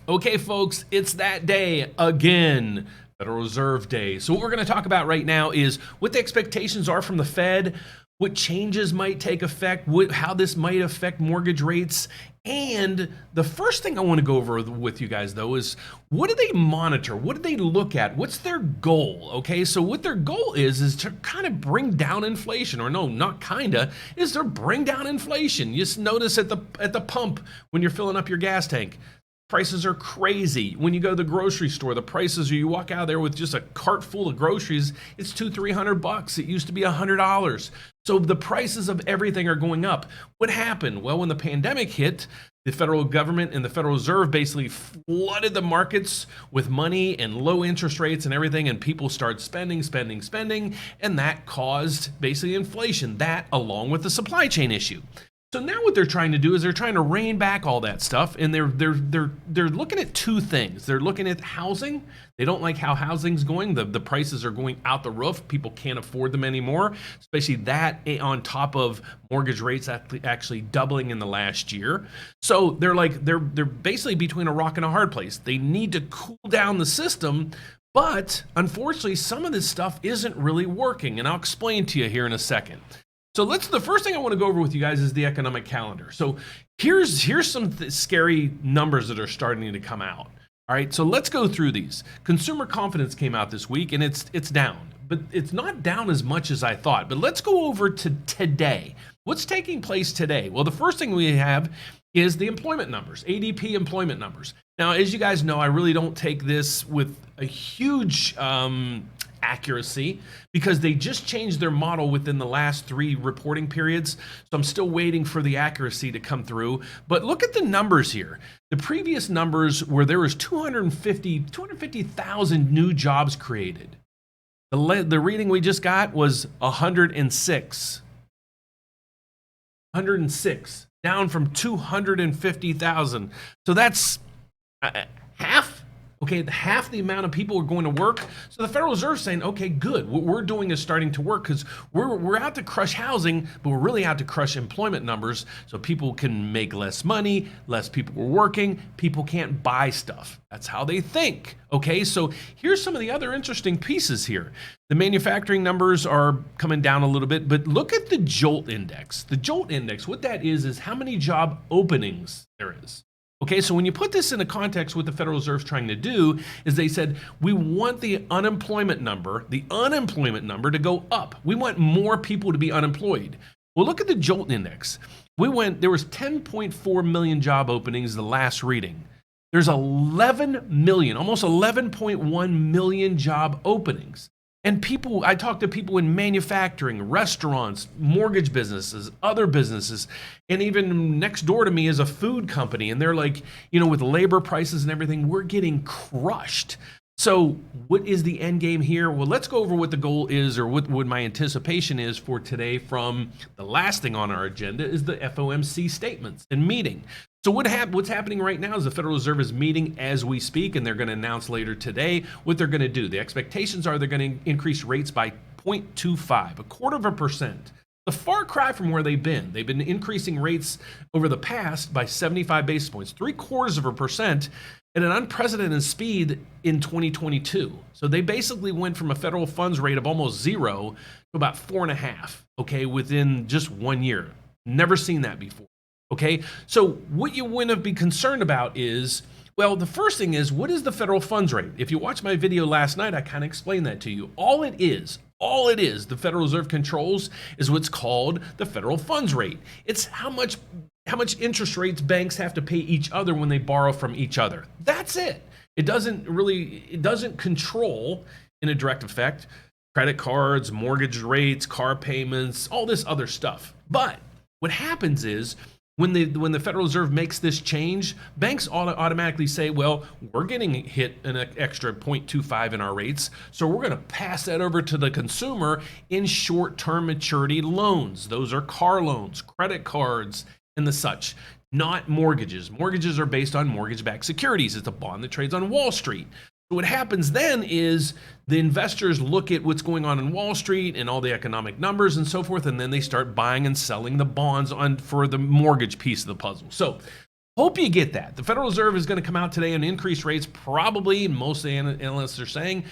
Okay, folks, it's that day again, Federal Reserve Day. So what we're going to talk about right now is what the expectations are from the Fed, what changes might take effect, how this might affect mortgage rates. And the first thing I want to go over with you guys, though, is what do they monitor? What do they look at? What's their goal? Okay, so what their goal is to kind of bring down inflation, or no, not kinda, is to bring down inflation. You just notice at the pump when you're filling up your gas tank. Prices are crazy. When you go to the grocery store, the prices, you walk out of there with just a cart full of groceries, it's $200-300. It used to be $100. So the prices of everything are going up. What happened? Well, when the pandemic hit, the federal government and the Federal Reserve basically flooded the markets with money and low interest rates and everything, and people started spending, and that caused basically inflation. That along with the supply chain issue. So now what they're trying to do is they're trying to rein back all that stuff, and they're looking at two things. They're looking at housing. They don't like how housing's going. The prices are going out the roof. People can't afford them anymore, especially that on top of mortgage rates actually doubling in the last year. So they're basically between a rock and a hard place. They need to cool down the system. But unfortunately, some of this stuff isn't really working, and I'll explain to you here in a second. So the first thing I want to go over with you guys is the economic calendar. So here's some scary numbers that are starting to come out. All right, so let's go through these. Consumer confidence came out this week, and it's down, but it's not down as much as I thought. But let's go over to today. What's taking place today? Well, the first thing we have is the employment numbers, ADP employment numbers. Now, as you guys know, I really don't take this with a huge accuracy because they just changed their model within the last 3 reporting periods. So I'm still waiting for the accuracy to come through. But look at the numbers here. The previous numbers where there was 250,000 new jobs created. The reading we just got was 106. 106, down from 250,000. So that's half. Okay, half the amount of people are going to work. So the Federal Reserve is saying, okay, good. What we're doing is starting to work because we're out to crush housing, but we're really out to crush employment numbers so people can make less money, less people are working, people can't buy stuff. That's how they think. Okay, so here's some of the other interesting pieces here. The manufacturing numbers are coming down a little bit, but look at the JOLT index. The JOLT index, what that is how many job openings there is. Okay, so when you put this in a context, what the Federal Reserve is trying to do is they said, we want the unemployment number to go up. We want more people to be unemployed. Well, look at the JOLT index. There was 10.4 million job openings the last reading. There's 11 million, almost 11.1 million job openings. And I talk to people in manufacturing, restaurants, mortgage businesses, other businesses, and even next door to me is a food company. And they're like, with labor prices and everything, we're getting crushed. So what is the end game here? Well, let's go over what the goal is, or what my anticipation is for today from the last thing on our agenda is the FOMC statements and meeting. So what's happening right now is the Federal Reserve is meeting as we speak, and they're going to announce later today what they're going to do. The expectations are they're going to increase rates by 0.25, 0.25%. A far cry from where they've been. They've been increasing rates over the past by 75 basis points, 0.75% at an unprecedented speed in 2022. So they basically went from a federal funds rate of almost 0 to about 4.5, okay, within just 1 year. Never seen that before. Okay, so what you want to be concerned about is, well, the first thing is, what is the federal funds rate? If you watched my video last night, I kind of explained that to you. All it is, the Federal Reserve controls is what's called the federal funds rate. It's how much interest rates banks have to pay each other when they borrow from each other. That's it. It doesn't control, in a direct effect, credit cards, mortgage rates, car payments, all this other stuff. But what happens is, when the Federal Reserve makes this change, banks automatically say, well, we're getting hit an extra 0.25 in our rates, so we're going to pass that over to the consumer in short-term maturity loans. Those are car loans, credit cards, and the such, not mortgages. Mortgages are based on mortgage-backed securities. It's a bond that trades on Wall Street. So what happens then is the investors look at what's going on in Wall Street and all the economic numbers and so forth, and then they start buying and selling the bonds for the mortgage piece of the puzzle. So Hope you get that. The Federal Reserve is going to come out today and increase rates, probably, most of the analysts are saying,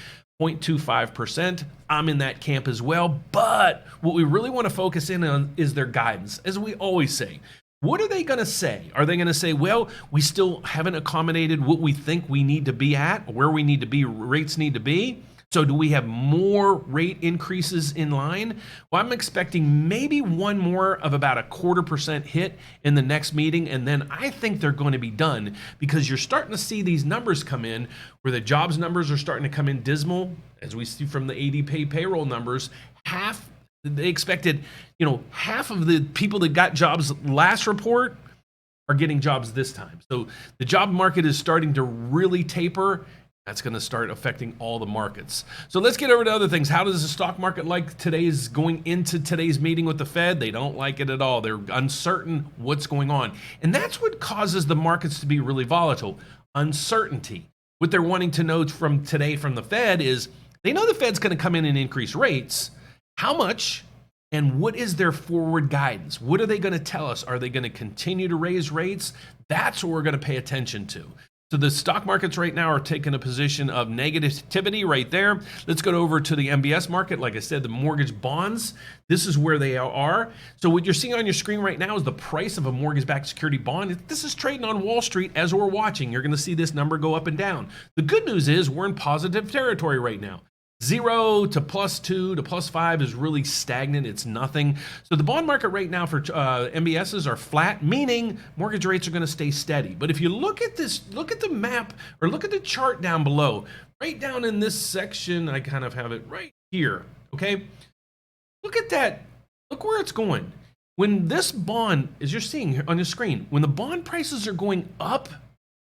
0.25%. I'm in that camp as well. But what we really want to focus in on is their guidance. As we always say, what are they going to say? Are they going to say, well, we still haven't accommodated what we think we need to be at, where we need to be, rates need to be? So do we have more rate increases in line? Well, I'm expecting maybe one more of about 0.25% hit in the next meeting, and then I think they're going to be done, because you're starting to see these numbers come in where the jobs numbers are starting to come in dismal, as we see from the ADP payroll numbers. They expected, half of the people that got jobs last report are getting jobs this time. So the job market is starting to really taper. That's going to start affecting all the markets. So let's get over to other things. How does the stock market like today's going into today's meeting with the Fed? They don't like it at all. They're uncertain what's going on. And that's what causes the markets to be really volatile. Uncertainty. What they're wanting to know from today from the Fed is they know the Fed's going to come in and increase rates. How much? And what is their forward guidance? What are they going to tell us? Are they going to continue to raise rates? That's what we're going to pay attention to. So the stock markets right now are taking a position of negativity right there. Let's go over to the MBS market. Like I said, the mortgage bonds, this is where they are. So what you're seeing on your screen right now is the price of a mortgage-backed security bond. This is trading on Wall Street as we're watching. You're going to see this number go up and down. The good news is we're in positive territory right now. 0 to +2 to +5 is really stagnant. It's nothing. So the bond market right now for MBSs are flat, meaning mortgage rates are going to stay steady. But if you look at this, look at the map or look at the chart down below, right down in this section, I kind of have it right here. Okay. Look at that. Look where it's going. When this bond, as you're seeing here on your screen, when the bond prices are going up,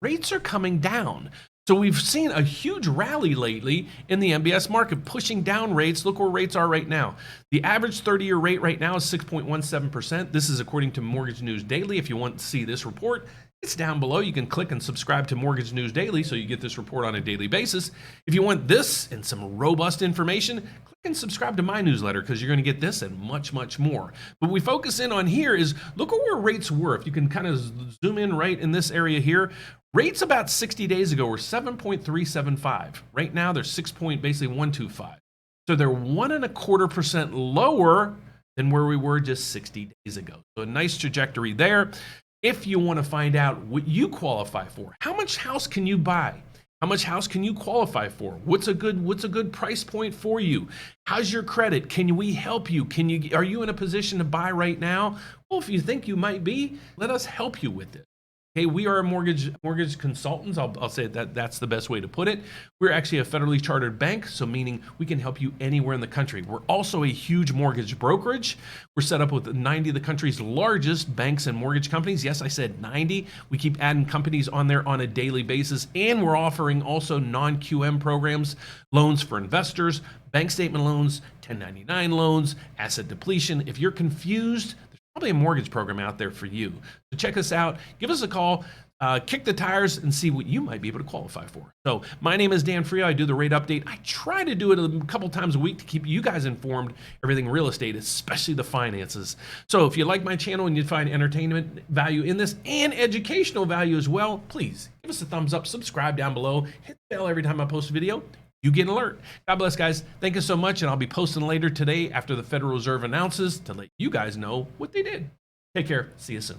rates are coming down. So we've seen a huge rally lately in the MBS market, pushing down rates. Look where rates are right now. The average 30-year rate right now is 6.17%. This is according to Mortgage News Daily. If you want to see this report, it's down below. You can click and subscribe to Mortgage News Daily so you get this report on a daily basis. If you want this and some robust information, click and subscribe to my newsletter, because you're going to get this and much, much more. But we focus in on here is look at where rates were. If you can kind of zoom in right in this area here, rates about 60 days ago were 7.375. Right now they're basically 125. So they're 1.25% lower than where we were just 60 days ago. So a nice trajectory there. If you want to find out what you qualify for, how much house can you buy? How much house can you qualify for? What's a good price point for you? How's your credit? Can we help you? Are you in a position to buy right now? Well, if you think you might be, let us help you with it. Okay, we are mortgage consultants. I'll say that's the best way to put it. We're actually a federally chartered bank, so meaning we can help you anywhere in the country. We're also a huge mortgage brokerage. We're set up with 90 of the country's largest banks and mortgage companies. Yes, I said 90. We keep adding companies on there on a daily basis, and we're offering also non-QM programs, loans for investors, bank statement loans, 1099 loans, asset depletion. If you're confused, probably a mortgage program out there for you. So check us out, give us a call, kick the tires and see what you might be able to qualify for. So my name is Dan Frio. I do the rate update. I try to do it a couple times a week to keep you guys informed, everything real estate, especially the finances. So if you like my channel and you find entertainment value in this and educational value as well, please give us a thumbs up, subscribe down below, hit the bell every time I post a video. You get an alert. God bless, guys. Thank you so much, and I'll be posting later today after the Federal Reserve announces to let you guys know what they did. Take care. See you soon.